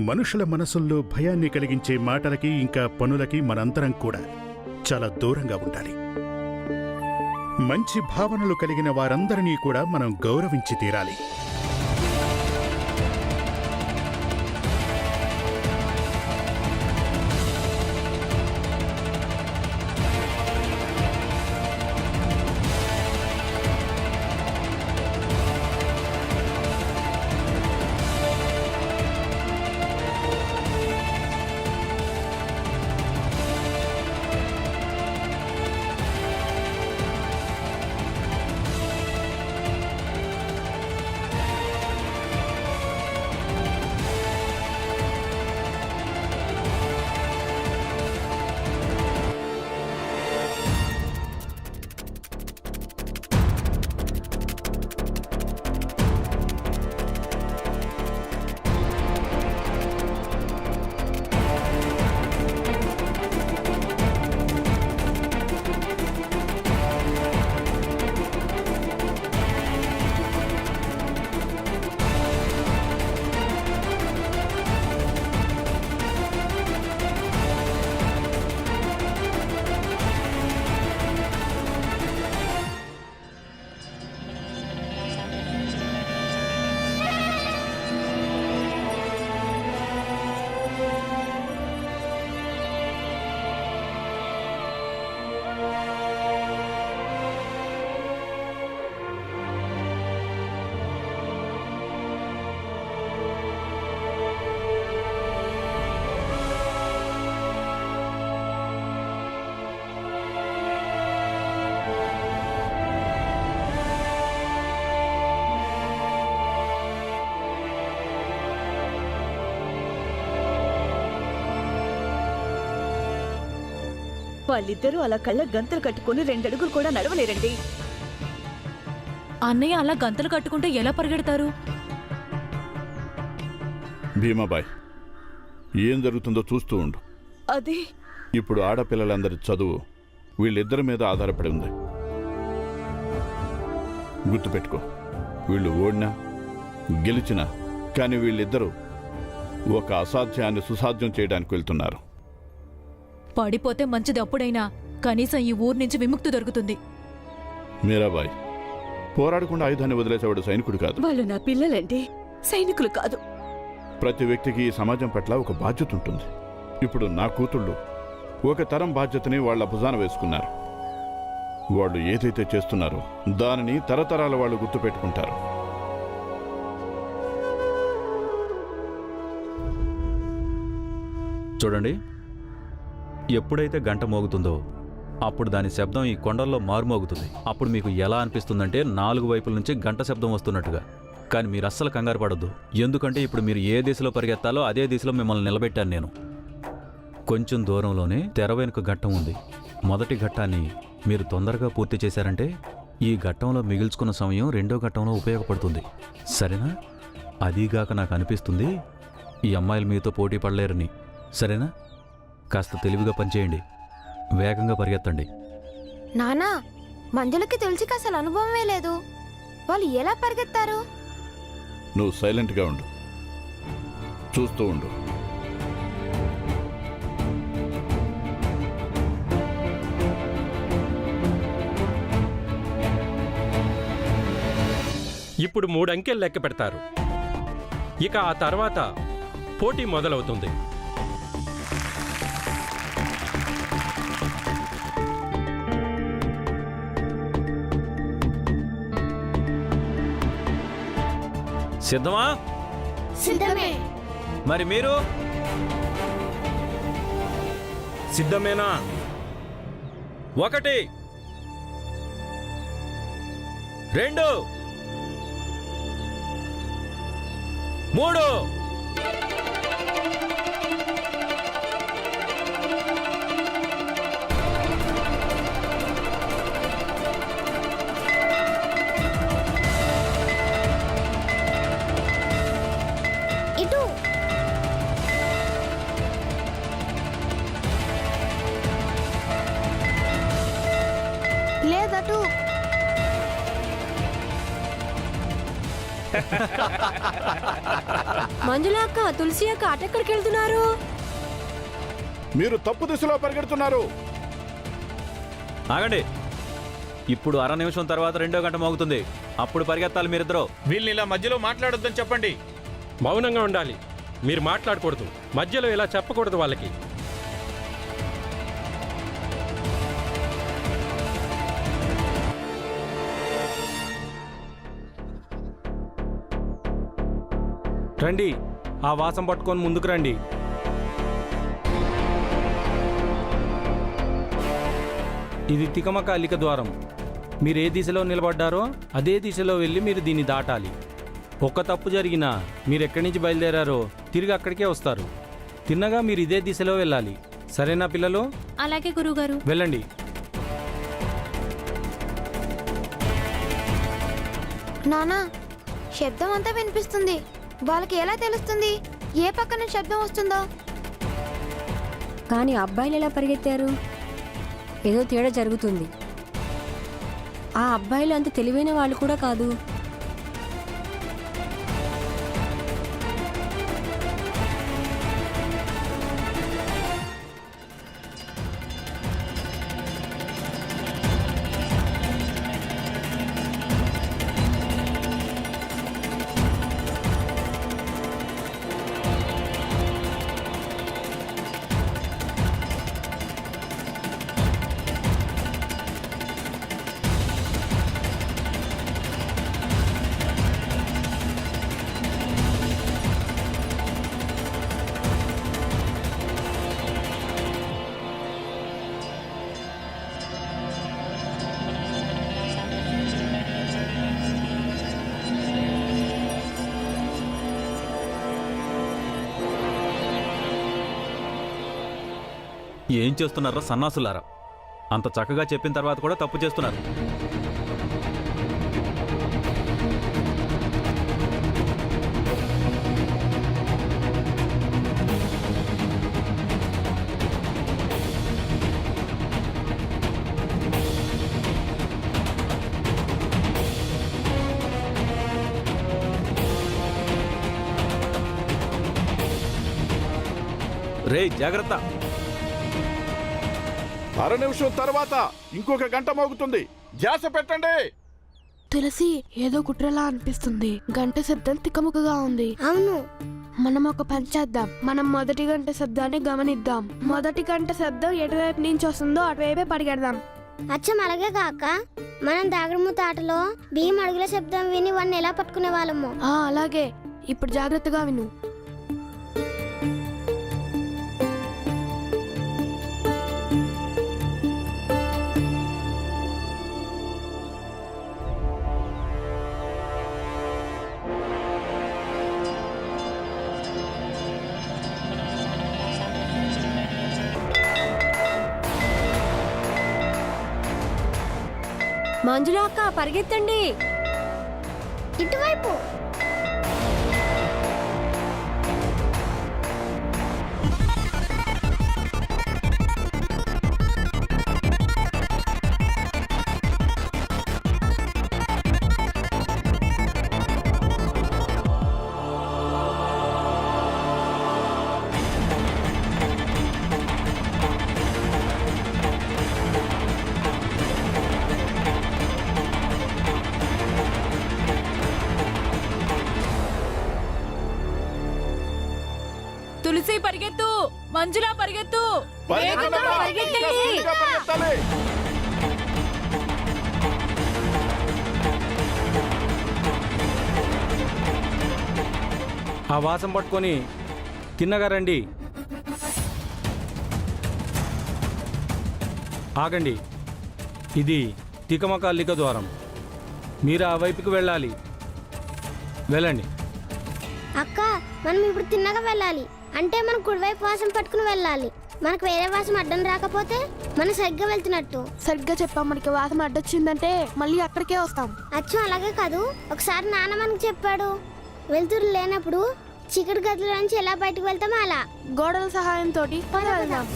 మనుషుల మనసుల్లో భయాన్ని కలిగించే మాటలకి ఇంకా పనులకి మనందరం కూడా చాలా దూరంగా ఉండాలి. మంచి భావనలు కలిగిన వారందరినీ కూడా మనం గౌరవించి తీరాలి. వాళ్ళిద్దరూ అలా కళ్ళ గంతలు కట్టుకుని 2 అడుగులు కూడా నడవలేరండి. అన్నయ్య అలా గంతలు కట్టుకుంటే ఎలా పరిగెడతారు? భీమాబాయ్, ఏం జరుగుతుందో చూస్తూ ఉండు. అది ఇప్పుడు ఆడపిల్లలందరి చదువు వీళ్ళిద్దరి మీద ఆధారపడి ఉంది. గుర్తుపెట్టుకో, వీళ్ళు ఓడినా గెలిచినా కానీ వీళ్ళిద్దరూ ఒక అసాధ్యాన్ని సుసాధ్యం చేయడానికి వెళ్తున్నారు. పడిపోతే మంచిది, అప్పుడైనా కనీసం ఈ ఊరు నుంచి విముక్తి దొరుకుతుంది. మీరాబాయ్, పోరాడకుండా ఆయుధాన్ని వదిలేసేవాడు సైనికుడు కాదు. వాళ్ళు నా పిల్లలండి, సైనికులు కాదు. ప్రతి వ్యక్తికి ఈ సమాజం పట్ల ఒక బాధ్యత ఉంటుంది. ఇప్పుడు నా కూతుళ్ళు ఒక తరం బాధ్యతని వాళ్ళ భుజాన వేసుకున్నారు. వాళ్ళు ఏదైతే చేస్తున్నారో దానిని తరతరాల వాళ్ళు గుర్తుపెట్టుకుంటారు. చూడండి, ఎప్పుడైతే గంట మోగుతుందో అప్పుడు దాని శబ్దం ఈ కొండల్లో మారుమోగుతుంది. అప్పుడు మీకు ఎలా అనిపిస్తుందంటే 4 వైపుల నుంచి గంట శబ్దం వస్తున్నట్టుగా. కానీ మీరు అస్సలు కంగారు పడొద్దు, ఎందుకంటే ఇప్పుడు మీరు ఏ దిశలో పరిగెత్తాలో అదే దిశలో మిమ్మల్ని నిలబెట్టాను నేను. కొంచెం దూరంలోనే తెర వెనుక ఘట్టం ఉంది. మొదటి ఘట్టాన్ని మీరు తొందరగా పూర్తి చేశారంటే ఈ ఘట్టంలో మిగిల్చుకున్న సమయం రెండో ఘట్టంలో ఉపయోగపడుతుంది. సరేనా? అదీగాక నాకు అనిపిస్తుంది ఈ అమ్మాయిలు మీతో పోటీ పడలేరని. సరేనా? కాస్త తెలివిగా పనిచేయండి, వేగంగా పరిగెత్తండి. నానా, మంజులకి తులసికి అసలు అనుభవమే లేదు. వాళ్ళు ఎలా పరిగెత్తారు? నువ్వు సైలెంట్గా ఉండు, చూస్తూ ఉండు. ఇప్పుడు 3 అంకెలు లెక్క పెడతారు. ఇక ఆ తర్వాత పోటీ మొదలవుతుంది. సిద్ధమా? సిద్ధమే. మరి మీరు సిద్ధమేనా? 1 2 3 ఇటు. లేదటు. మంజుల అక్క తులసి అక్క అటెక్కడికి వెళ్తున్నారు? మీరు తప్పు దిశలో పరిగెడుతున్నారు. ఆగండి. ఇప్పుడు అర నిమిషం తర్వాత 2వ గంట మోగుతుంది. అప్పుడు పరిగెత్తాలి మీరిద్దరూ. వీళ్ళని ఇలా మధ్యలో మాట్లాడొద్దని చెప్పండి. మౌనంగా ఉండాలి. మీరు మాట్లాడకూడదు. మధ్యలో ఇలా చెప్పకూడదు వాళ్ళకి. రండి, ఆ వాసం పట్టుకొని ముందుకు రండి. ఇది తికమక అల్లిక ద్వారం. మీరు ఏ దిశలో నిలబడ్డారో అదే దిశలో వెళ్ళి మీరు దీన్ని దాటాలి. ఒక్క తప్పు జరిగినా మీరు ఎక్కడి నుంచి బయలుదేరారో తిరిగి అక్కడికే వస్తారు. తిన్నగా మీరు ఇదే దిశలో వెళ్ళాలి. సరేనా పిల్లలు? అలాగే గురువుగారు. వెళ్ళండి. నానా, శబ్దం అంతా వినిపిస్తుంది. వాళ్ళకి ఎలా తెలుస్తుంది ఏ పక్కన శబ్దం వస్తుందో? కానీ అబ్బాయిలు ఎలా పరిగెత్తారు? ఏదో తేడా జరుగుతుంది. ఆ అబ్బాయిలు అంత తెలివైన వాళ్ళు కూడా కాదు. ఏం చేస్తున్నారో సన్నాసులారా? అంత చక్కగా చెప్పిన తర్వాత కూడా తప్పు చేస్తున్నారు. రే జాగ్రత్త. అర నిమిషం తర్వాత ఇంకొక గంట మోగుతుంది. ధ్యాస పెట్టండి. తులసి, ఏదో కుట్రలా అనిపిస్తుంది. గంట శబ్దం తిక్కముక్కగా ఉంది. అవును, మనం ఒక పని చేద్దాం. మనం మొదటి గంట శబ్దాన్ని గమనిద్దాం. మొదటి గంట శబ్దం ఎటువైపు నుంచి వస్తుందో అటువైపే పరిగెడదాం. అచ్చం అలాగే కాక మనం దాగుడుమూత ఆటలో బియ్యం అడుగుల శబ్దం విని వాడిని ఎలా పట్టుకునే వాళ్ళము. అలాగే. ఇప్పుడు జాగ్రత్తగా విను. మంజుల అక్క పరిగెత్తండి. ఇటువైపు. తులసి పరిగెత్తు, మంజుల పరిగెత్తు. పరిగెత్తండి. పరిగెత్తాలి. ఆ వాసం పట్టుకొని తిన్నగా రండి. ఆగండి. ఇది తికమక అల్లిక ద్వారం. మీరు ఆ వైపుకి వెళ్ళాలి. వెళ్ళండి. అక్క, మనం ఇప్పుడు తిన్నగా వెళ్ళాలి. అంటే మనం కుడివైపు వాసం పట్టుకుని వెళ్ళాలి. మనకు వేరే వాసం అడ్డం రాకపోతే మనం సరిగ్గా వెళ్తున్నట్టు. సరిగ్గా చెప్పాం. మనకి వాసం అడ్డొచ్చిందంటే మళ్ళీ అక్కడికే వస్తాం. అచ్చం అలాగే కాదు. ఒకసారి నాన్న మనకు చెప్పాడు, వెళ్తురు లేనప్పుడు చీకటి గదుల నుంచి ఎలా బయటకు వెళ్తామో అలా. గోడల సహాయంతో వెళ్దాం.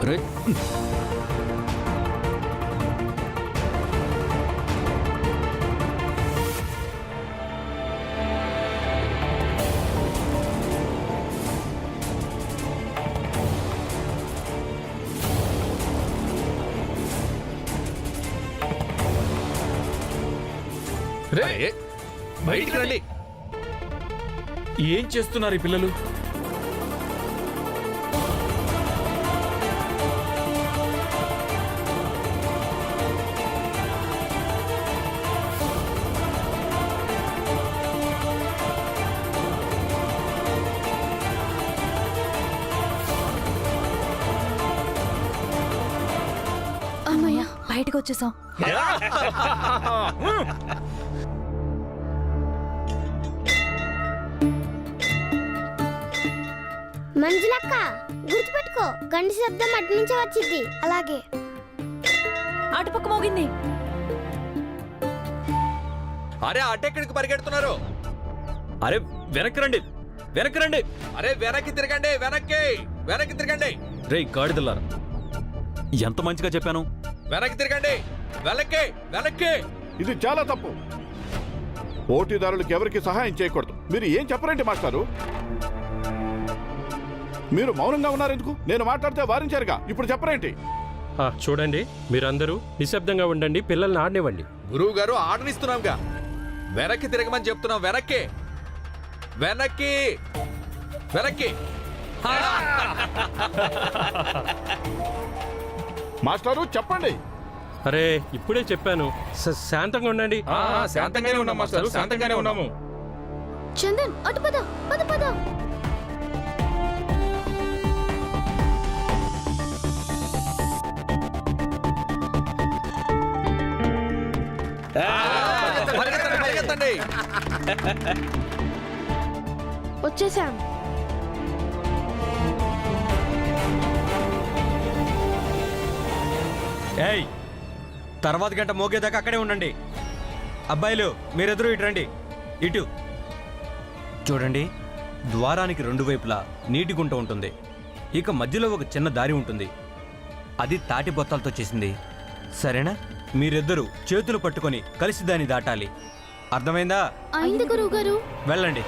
అరే బయటికి రండి. ఏం చేస్తున్నారు ఈ పిల్లలు? అమ్మయ్య, బయటకు వచ్చేసాం. మంజులక్క గుర్తుపెట్టుకో, గంట శబ్దం అటు నుంచే వచ్చింది. అలాగే. అటుపక్క మోగింది. అరే అటెక్కడికి పరిగెడుతున్నారు? అరే వెనక్కి రండి, వెనక్కి రండి. అరే వెనక్కి తిరగండి, వెనక్కి వెనక్కి తిరగండి. రే గాడిదల్లారా, ఎంత మంచిగా చెప్పాను. వెనక్కి తిరగండి, వెనక్కి వెనక్కి. ఇది చాలా తప్పు. పోటీదారులకు ఎవరికి సహాయం చేయకూడదు. మీరు ఏం చెప్పరేంటి మాస్టారు? మీరు మౌనంగా ఉన్నారెందుకు? నేను మాట్లాడితే వారించారుగా, ఇప్పుడు చెప్పరేంటి? చూడండి, మీరందరూ నిశ్శబ్దంగా ఉండండి, పిల్లల్ని ఆడనివ్వండి. గురువు గారు ఆడనిస్తున్నాంగా. వెనక్కి తిరగమని చెప్తున్నాం. వెనక్కి వెనక్కి వెనక్కి. మాస్టారు చెప్పండి. అరే ఇప్పుడే చెప్పాను, శాంతంగా ఉండండి. శాంతంగానే ఉన్నాం మాస్టారు, శాంతంగానే ఉన్నాము. చందన్ అటు పద పద పద. పరిగెత్తండి, పరిగెత్తండి. వచ్చేసాం. ఏయ్, తర్వాత గంట మోగేదాకా అక్కడే ఉండండి. అబ్బాయిలు మీరెదురు ఇటు రండి. ఇటు చూడండి. ద్వారానికి రెండు వైపులా నీటి గుంట ఉంటుంది. ఇక మధ్యలో ఒక చిన్న దారి ఉంటుంది. అది తాటి బొత్తాలతో చేసింది. సరేనా? మీరిద్దరూ చేతులు పట్టుకొని కలిసి దాన్ని దాటాలి. అర్థమైందా? అయింది గురువు గారు. వెళ్ళండి.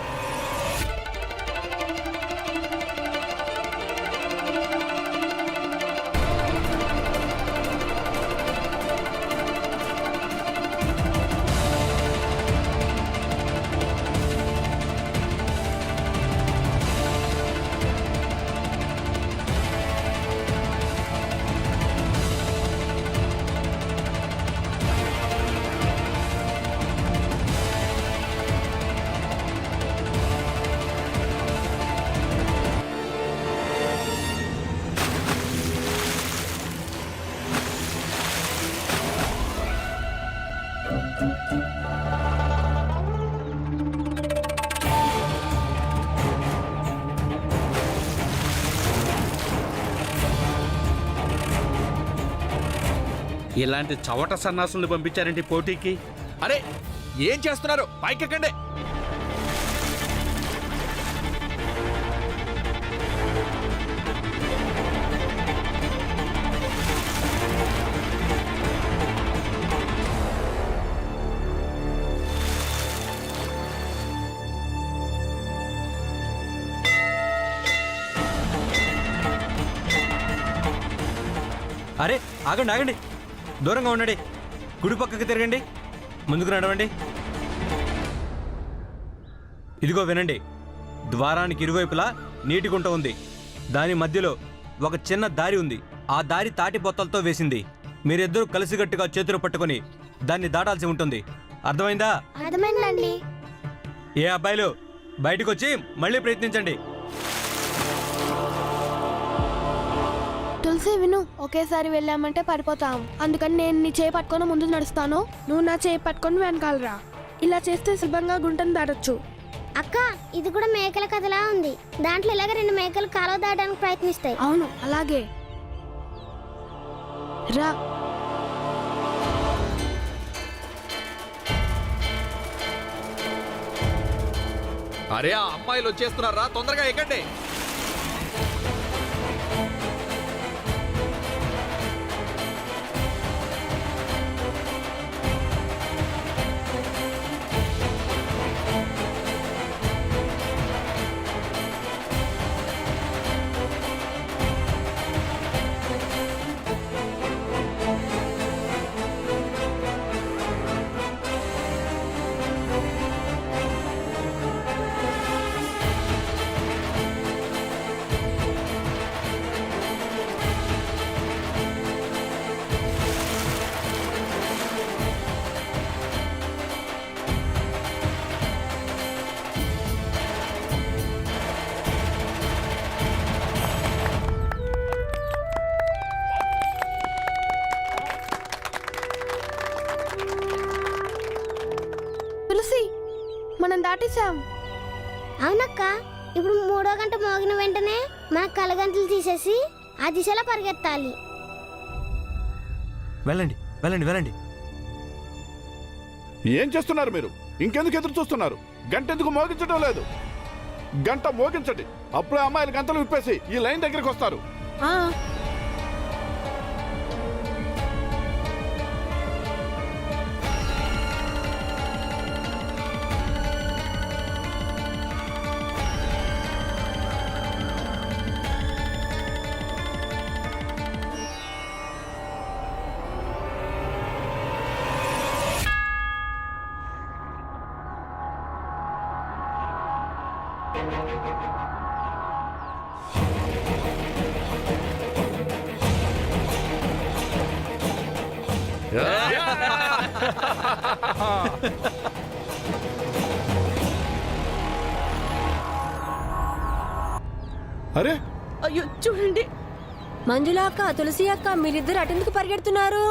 ఇలాంటి చవట సన్నాసుల్ని పంపించారంటే పోటీకి. అరే ఏం చేస్తున్నారు? పైకెక్కండి. అరే ఆగండి, ఆగండి. దూరంగా ఉండండి. కుడి పక్కకి తిరగండి, ముందుకు నడవండి. ఇదిగో వినండి. ద్వారానికి ఇరువైపులా నీటి గుంట ఉంది. దాని మధ్యలో ఒక చిన్న దారి ఉంది. ఆ దారి తాటి బొత్తలతో వేసింది. మీరిద్దరూ కలిసిగట్టుగా చేతులు పట్టుకొని దాన్ని దాటాల్సి ఉంటుంది. అర్థమైందా? అర్థమైందండి. ఏ అబ్బాయిలు బయటకు వచ్చి మళ్ళీ ప్రయత్నించండి. తులసి విను, ఒకేసారి వెళ్ళామంటే పడిపోతాం. అందుకని నేను నీ చేయి పట్టుకొని ముందు నడుస్తాను, నువ్వు నా చేయి పట్టుకొని వెనకాలరా. ఇలా చేస్తే సులభంగా గుంటను దాటొచ్చు. అక్క, ఇది కూడా మేకల కథలా ఉంది. దాంట్లో ఇలాగ రెండు మేకలు కాలువ దాటడానికి ప్రయత్నిస్తాయి. అవును, అలాగే రా. అరే ఆ అమ్మాయిలు వచ్చేస్తున్నారా, తొందరగా ఎక్కండి. మనం దాటేసాం. అవునక్క, ఇప్పుడు 3వ గంట మోగిన వెంటనే మన కలగంటలు తీసేసి ఆ దిశలో పరిగెత్తాలి. వెళ్ళండి వెళ్ళండి వెళ్ళండి. ఏం చేస్తున్నారు మీరు? ఇంకెందుకు ఎదురు చూస్తున్నారు? గంట ఎందుకు మోగించడం లేదు? గంట మోగించండి. అప్పుడే అమ్మాయిలు గంటలు విప్పేసి ఈ లైన్ దగ్గరికి వస్తారు. ఆ, అరే, అయ్యో చూడండి, మంజుల అక్క, తులసి అక్క, మీరిద్దరు అటెందుకు పరిగెడుతున్నారు?